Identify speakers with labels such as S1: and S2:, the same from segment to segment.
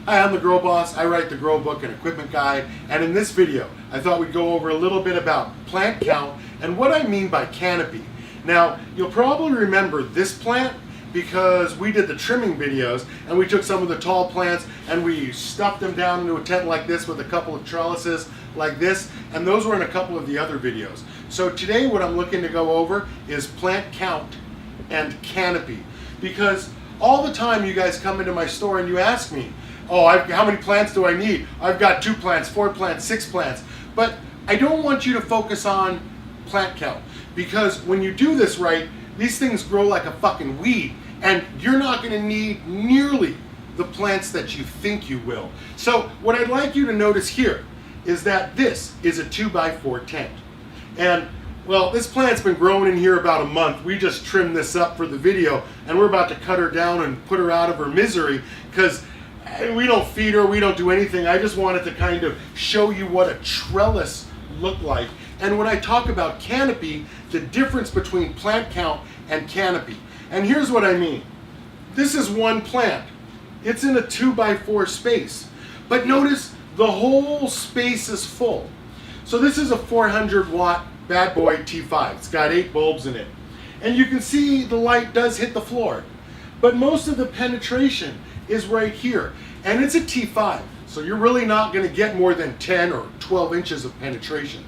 S1: Hi, I'm the Grow Boss. I write the Grow Book and Equipment Guide, and in this video I thought we'd go over a little bit about plant count and what I mean by canopy. Now, you'll probably remember this plant because we did the trimming videos and we took some of the tall plants and we stuffed them down into a tent like this with a couple of trellises like this, and those were in a couple of the other videos. So today what I'm looking to go over is plant count and canopy, because all the time you guys come into my store and you ask me, oh, how many plants do I need? I've got 2 plants, 4 plants, 6 plants. But I don't want you to focus on plant count, because when you do this right, these things grow like a fucking weed, and you're not going to need nearly the plants that you think you will. So what I'd like you to notice here is that this is a 2x4 tent. And well, this plant's been growing in here about a month. We just trimmed this up for the video, and we're about to cut her down and put her out of her misery, because we don't feed her, we don't do anything. I just wanted to kind of show you what a trellis looked like. And when I talk about canopy, the difference between plant count and canopy. And here's what I mean. This is one plant. It's in a 2x4 space. But notice the whole space is full. So this is a 400 watt bad boy T5. It's got 8 bulbs in it. And you can see the light does hit the floor. But most of the penetration is right here. And it's a T5. So you're really not going to get more than 10 or 12 inches of penetration.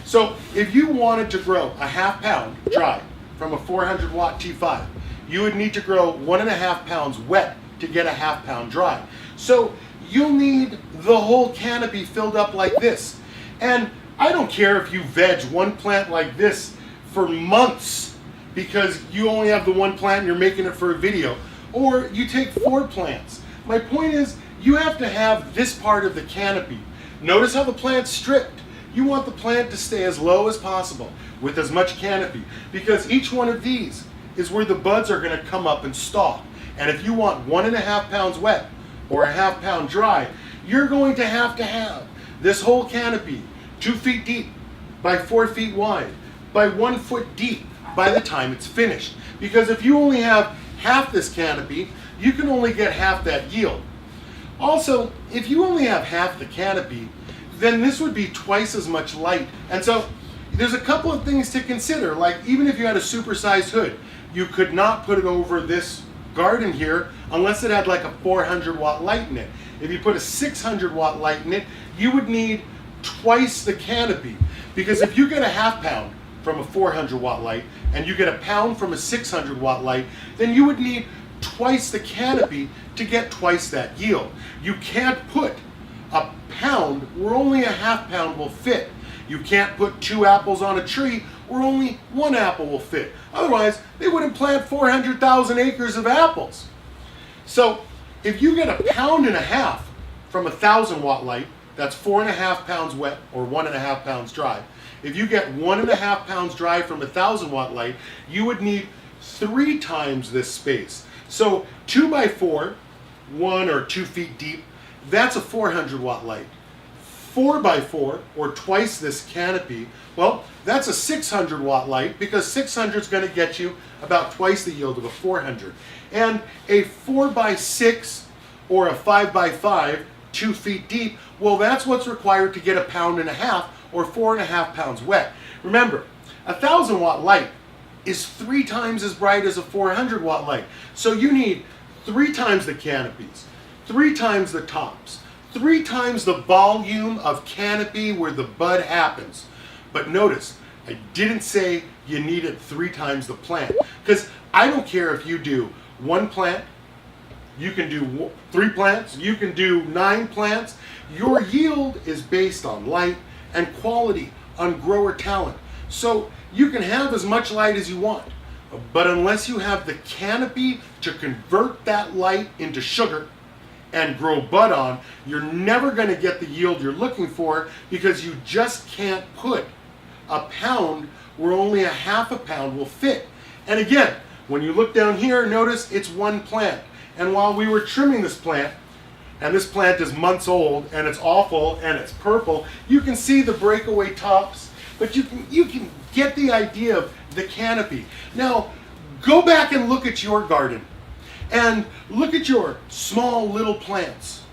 S1: So if you wanted to grow a ½ pound dry from a 400 watt T5, you would need to grow 1.5 pounds wet to get a ½ pound dry. So you'll need the whole canopy filled up like this. And I don't care if you veg one plant like this for months because you only have the one plant and you're making it for a video, or you take 4 plants. My point is, you have to have this part of the canopy. Notice how the plant's stripped. You want the plant to stay as low as possible with as much canopy, because each one of these is where the buds are going to come up and stalk. And if you want 1.5 pounds wet or a ½ pound dry, you're going to have this whole canopy 2 feet deep by 4 feet wide by 1 foot deep by the time it's finished. Because if you only have half this canopy, you can only get half that yield. Also, if you only have half the canopy, then this would be twice as much light. And so there's a couple of things to consider. Like, even if you had a supersized hood, you could not put it over this garden here unless it had like a 400 watt light in it. If you put a 600 watt light in it, you would need twice the canopy, because if you get a ½ pound from a 400 watt light and you get a pound from a 600 watt light, then you would need twice the canopy to get twice that yield. You can't put a pound where only a ½ pound will fit. You can't put 2 apples on a tree where only 1 apple will fit. Otherwise, they wouldn't plant 400,000 acres of apples. So if you get a pound and a half from a 1,000 watt light, that's 4.5 pounds wet or 1.5 pounds dry. If you get 1.5 pounds dry from a 1,000 watt light, you would need 3 times this space. So 2x4, 1 or 2 feet deep, that's a 400 watt light. 4x4, or twice this canopy, well, that's a 600 watt light, because 600 is going to get you about twice the yield of a 400. And a 4x6 or a 5x5, 2 feet deep, well, that's what's required to get a pound and a half or 4.5 pounds wet. Remember, a 1,000 watt light is 3 times as bright as a 400 watt light. So you need 3 times the canopies, 3 times the tops, 3 times the volume of canopy where the bud happens. But notice, I didn't say you needed 3 times the plant, because I don't care if you do 1 plant, you can do 3 plants, you can do 9 plants. Your yield is based on light and quality, on grower talent. So you can have as much light as you want, but unless you have the canopy to convert that light into sugar and grow bud on, you're never going to get the yield you're looking for, because you just can't put a pound where only a ½ pound will fit. And again, when you look down here, notice it's 1 plant. And while we were trimming this plant, and this plant is months old and it's awful and it's purple, you can see the breakaway tops, but you can get the idea of the canopy. Now, go back and look at your garden and look at your small little plants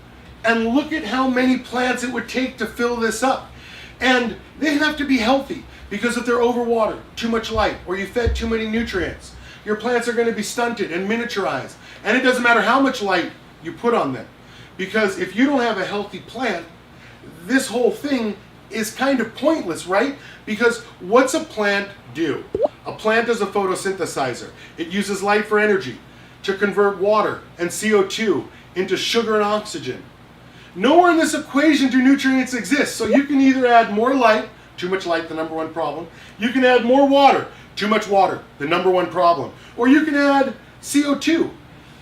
S1: And look at how many plants it would take to fill this up. And they have to be healthy, because if they're overwatered, too much light, or you fed too many nutrients, your plants are going to be stunted and miniaturized. And it doesn't matter how much light you put on them, because if you don't have a healthy plant, this whole thing is kind of pointless, right? Because what's a plant do? A plant is a photosynthesizer. It uses light for energy to convert water and CO2 into sugar and oxygen. Nowhere in this equation do nutrients exist. So you can either add more light, too much light, the number one problem. You can add more water, too much water, the number one problem. Or you can add CO2.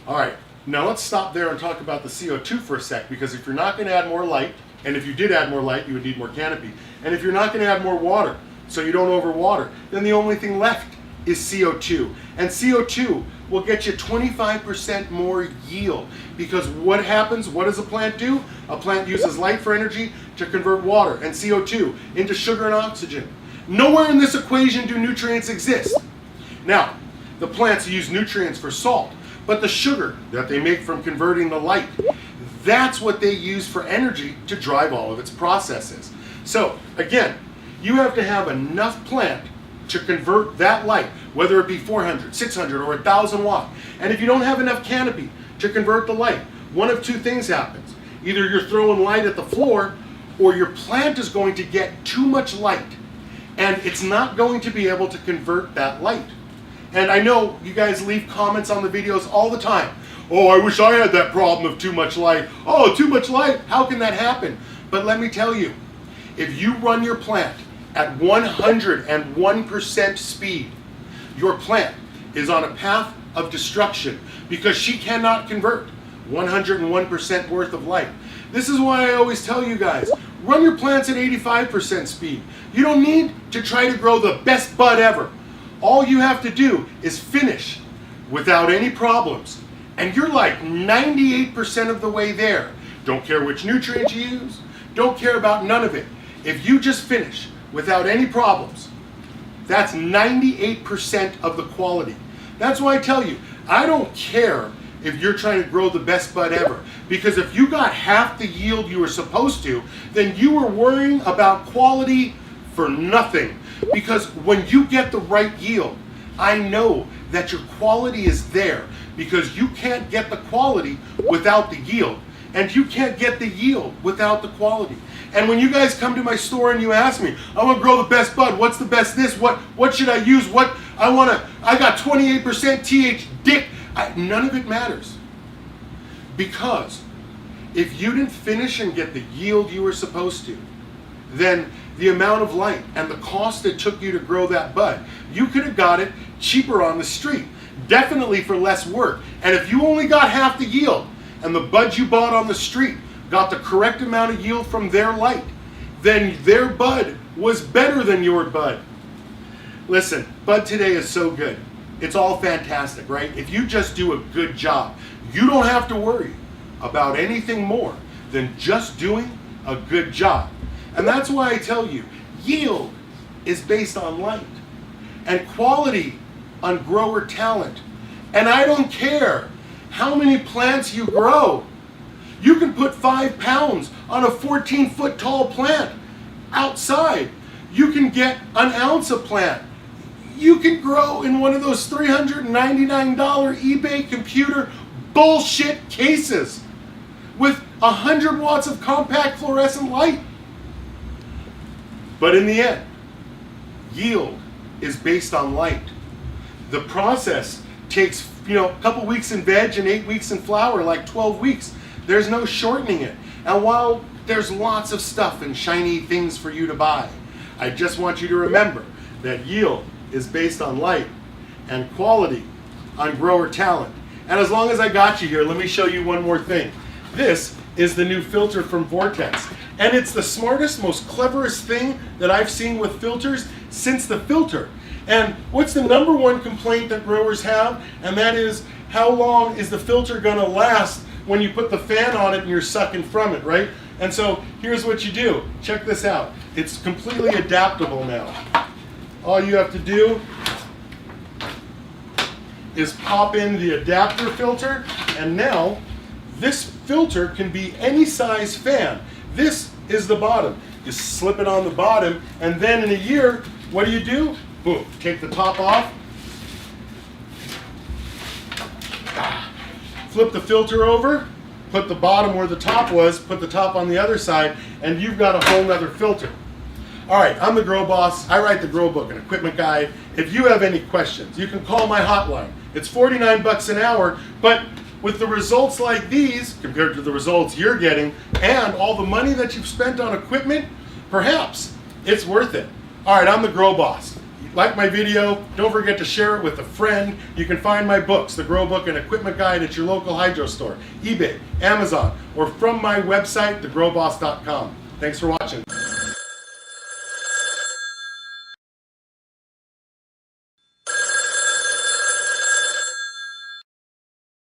S1: All right, now let's stop there and talk about the CO2 for a sec, because if you're not going to add more light, and if you did add more light, you would need more canopy. And if you're not going to add more water, so you don't overwater, then the only thing left is CO2. And CO2 will get you 25% more yield. Because what happens? What does a plant do? A plant uses light for energy to convert water and CO2 into sugar and oxygen. Nowhere in this equation do nutrients exist. Now, the plants use nutrients for salt, but the sugar that they make from converting the light, that's what they use for energy to drive all of its processes. So, again, you have to have enough plant to convert that light, whether it be 400, 600, or 1,000 watt. And if you don't have enough canopy to convert the light, one of two things happens. Either you're throwing light at the floor, or your plant is going to get too much light, and it's not going to be able to convert that light. And I know you guys leave comments on the videos all the time. Oh, I wish I had that problem of too much light. Oh, too much light, how can that happen? But let me tell you, if you run your plant at 101% speed, your plant is on a path of destruction, because she cannot convert 101% worth of light. This is why I always tell you guys, run your plants at 85% speed. You don't need to try to grow the best bud ever. All you have to do is finish without any problems. And you're like 98% of the way there. Don't care which nutrients you use. Don't care about none of it. If you just finish without any problems, that's 98% of the quality. That's why I tell you, I don't care if you're trying to grow the best bud ever. Because if you got half the yield you were supposed to, then you were worrying about quality for nothing. Because when you get the right yield, I know that your quality is there, because you can't get the quality without the yield, and you can't get the yield without the quality. And when you guys come to my store and you ask me, I want to grow the best bud, what's the best this, what should I use, I got 28% TH dick, none of it matters. Because if you didn't finish and get the yield you were supposed to, then the amount of light and the cost it took you to grow that bud, you could have got it cheaper on the street, definitely for less work. And if you only got half the yield, and the bud you bought on the street got the correct amount of yield from their light, then their bud was better than your bud. Listen, bud today is so good. It's all fantastic, right? If you just do a good job, you don't have to worry about anything more than just doing a good job. And that's why I tell you, yield is based on light, and quality on grower talent. And I don't care how many plants you grow. You can put 5 pounds on a 14-foot tall plant outside. You can get an ounce of plant. You can grow in one of those $399 eBay computer bullshit cases with 100 watts of compact fluorescent light. But in the end, yield is based on light. The process takes, a couple weeks in veg and 8 weeks in flower, like 12 weeks. There's no shortening it. And while there's lots of stuff and shiny things for you to buy, I just want you to remember that yield is based on light and quality on grower talent. And as long as I got you here, let me show you one more thing. This is the new filter from Vortex. And it's the smartest, most cleverest thing that I've seen with filters since the filter. And what's the number one complaint that growers have? And that is, how long is the filter gonna last when you put the fan on it and you're sucking from it, right? And so here's what you do. Check this out. It's completely adaptable now. All you have to do is pop in the adapter filter, and now this filter can be any size fan. This is the bottom. You slip it on the bottom, and then in a year, what do? Boom, take the top off, flip the filter over, put the bottom where the top was, put the top on the other side, and you've got a whole nother filter. All right, I'm the Grow Boss. I write the Grow Book and Equipment Guide. If you have any questions, you can call my hotline. It's 49 bucks an hour, but with the results like these, compared to the results you're getting, and all the money that you've spent on equipment, perhaps it's worth it. All right, I'm the Grow Boss. Like my video, don't forget to share it with a friend. You can find my books, the Grow Book and Equipment Guide, at your local hydro store, eBay, Amazon, or from my website, thegrowboss.com. Thanks for watching.